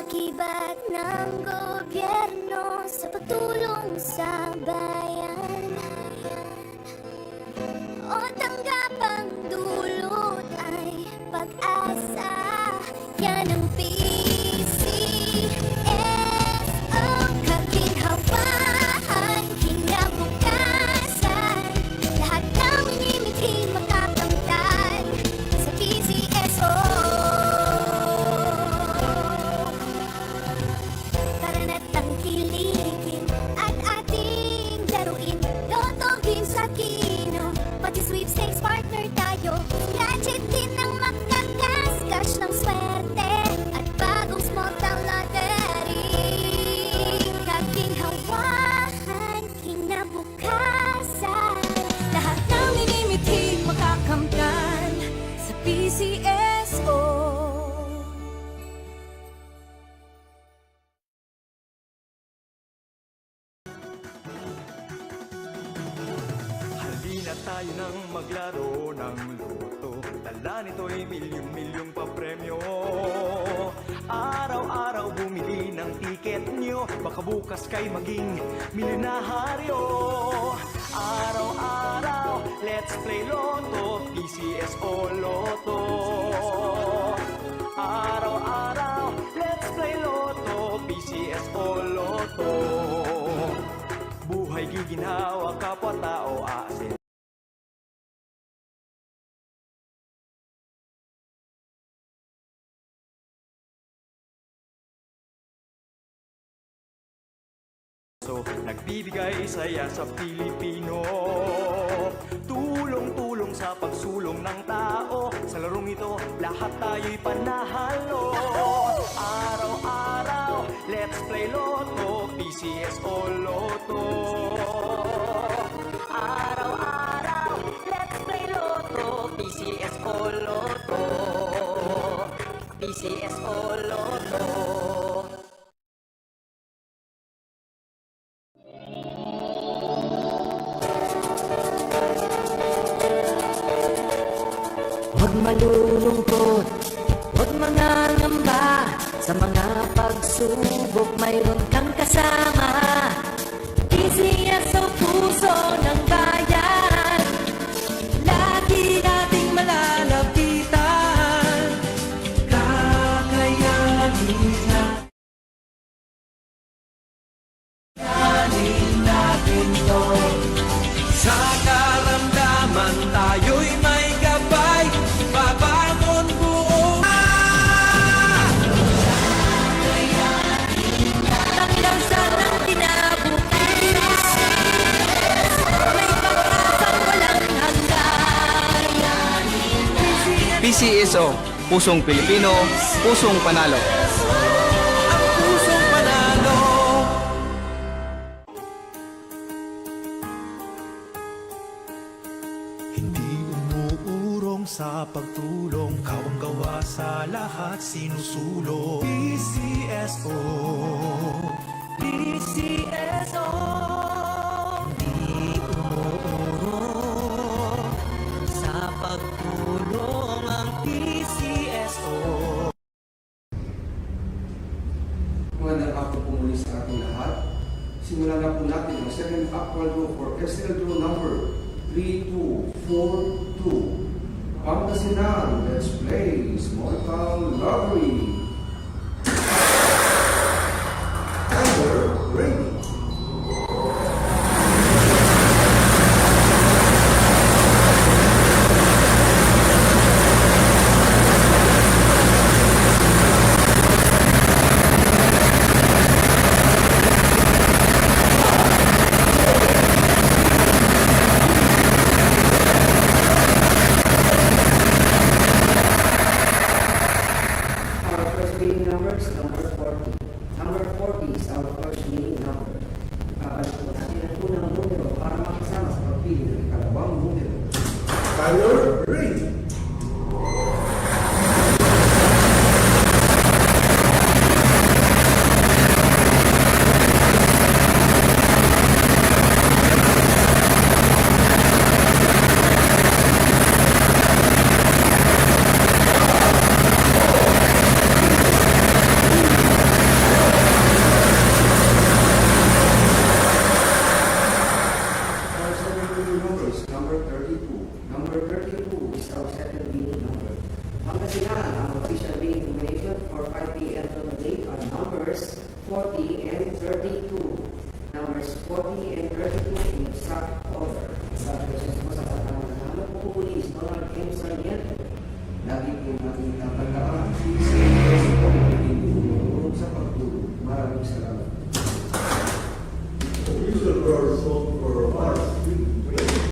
Akibat ng gobyerno sa pagtulong sa bayan, o tanggapang dulot ay pag-asa. Yan ang PCSO, kaginhawahan, kinabukasan. Lahat ng minimithi makakamtan sa PCSO. Tara na't tangkilikin at ating laruin. Lotogin sa kino, pati sweepstakes partner tayo. Gadget din ang makakascash ng swerte at bagong small town lottery. Kaginhawahan, kinabukasan. Lahat ng minimithi makakamtan sa PCSO. Halina tayo nang maglaro ng loto. Dala nito'y milyong-milyong papremyo. Araw-araw bumili ng tiket nyo, baka bukas kay maging milyonaryo. Araw-araw, let's play Lotto, PCSO Lotto. Araw-araw, let's play Lotto, PCSO Lotto. Buhay giginhawa, kapwa-tao aasin. Nagbibigay saya sa Pilipino. Tulong-tulong sa pagsulong ng tao. Sa larong ito, lahat tayo'y panahalo. Araw-araw, let's play Lotto, PCSO Lotto. Araw-araw, let's play Lotto, PCSO Lotto. PCSO Lotto. Huwag malulungkot, huwag mangangamba. Sa mga pagsubok mayroon kang kasama. PCSO, puso ng bayan, lagi nating malalapitan. Kakayanin natin to. Sa karamdaman tayo'y may gabay. Babangon buong Tanglasan ng kinabukas. May pag-asang walang hanggan. PCSO, pusong Pilipino, pusong panalo. Ang pusong panalo. Hindi umuurong sa pagtulong, kawang-gawa sa lahat sinusulong. PCSO, PCSO, hindi umuurong sa pagtulong ang PCSO. Magandang hapon po muli sa ating lahat. Simulan na po natin ang second actual draw for SL draw number 3242. Pangasinan, let's play Small Town Lottery. Number ready. Our first winning number is number 40. Number 40 is our first winning number. Babalik po natin ang unang numero para makasama sa pagpili ng ikalawang numero. Tyler ready. numbers 40